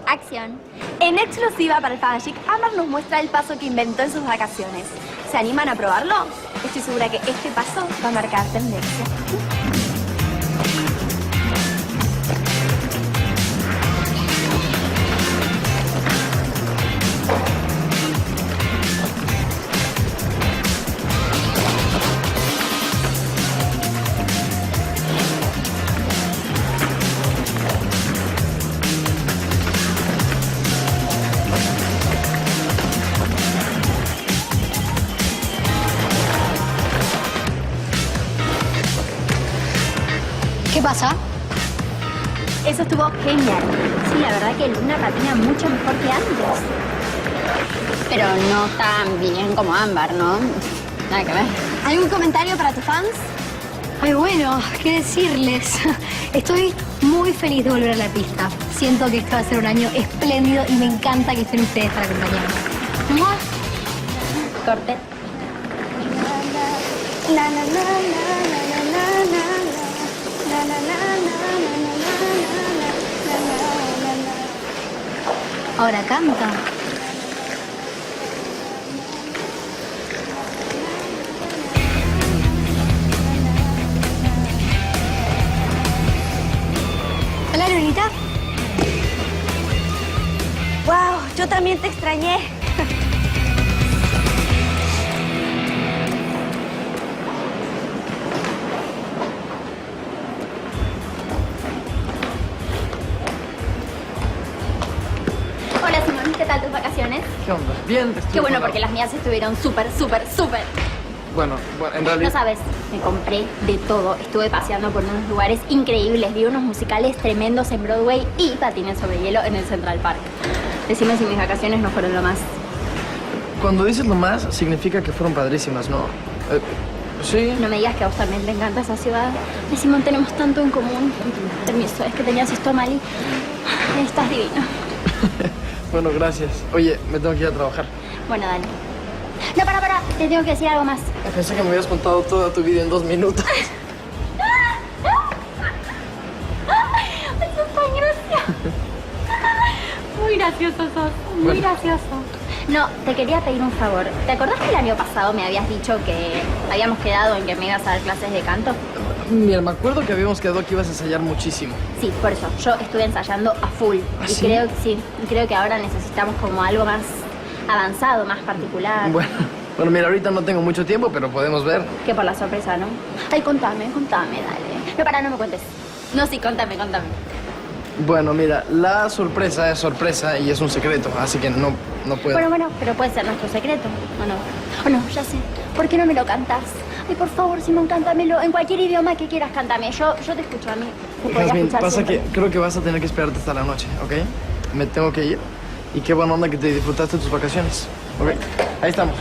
Acción. En exclusiva para el Fanchic, Ámbar nos muestra el paso que inventó en sus vacaciones. ¿Se animan a probarlo? Estoy segura que este paso va a marcar tendencia. ¿Qué pasa? Eso estuvo genial. Sí, la verdad que Luna patina mucho mejor que antes. Pero no tan bien como Ámbar, ¿no? Nada que ver. ¿Algún comentario para tus fans? Ay, bueno, ¿qué decirles? Estoy muy feliz de volver a la pista. Siento que esto va a ser un año espléndido y me encanta que estén ustedes para acompañarme. ¡Mua! Corte. Ahora canta. Hola, Lunita. ¡Wow! Yo también te extrañé. Hola, Simón. ¿Qué tal tus vacaciones? ¿Qué onda? Bien, Qué bueno, porque las mías estuvieron súper. Bueno, en realidad... No sabes, me compré de todo. Estuve paseando por unos lugares increíbles. Vi unos musicales tremendos en Broadway y patiné sobre hielo en el Central Park. Decime si mis vacaciones no fueron lo más. Cuando dices lo más, significa que fueron padrísimas, ¿no? Sí. No me digas que a vos también te encanta esa ciudad. Y Simón, tenemos tanto en común. Permiso, es que tenías esto mal y... Estás divino. Bueno, gracias. Oye, me tengo que ir a trabajar. Bueno, dale. No, para. Te tengo que decir algo más. Pensé que me habías contado toda tu vida en 2 minutos. Ay, sos tan gracioso. Muy gracioso sos. Muy gracioso. No, te quería pedir un favor. ¿Te acordás que el año pasado me habías dicho que habíamos quedado en que me ibas a dar clases de canto? Mira, me acuerdo que habíamos quedado que ibas a ensayar muchísimo. Sí, por eso. Yo estuve ensayando a full. ¿Ah, y sí? creo que ahora necesitamos como algo más avanzado, más particular. Bueno, mira, ahorita no tengo mucho tiempo, pero podemos ver. Que por la sorpresa, ¿no? Ay, contame, dale. No, no me cuentes. No, sí, contame. Bueno, mira, la sorpresa es sorpresa y es un secreto, así que no puedo. Bueno, pero puede ser nuestro secreto, ¿o no? Ya sé. ¿Por qué no me lo cantas? Ay, por favor, Simón, cántamelo. En cualquier idioma que quieras, cántame. Yo te escucho a mí. Te podría Jazmín, escuchar pasa siempre. que creo que vas a tener que esperarte hasta la noche, ¿ok? Me tengo que ir. Y qué buena onda que te disfrutaste tus vacaciones. Ok, ahí estamos.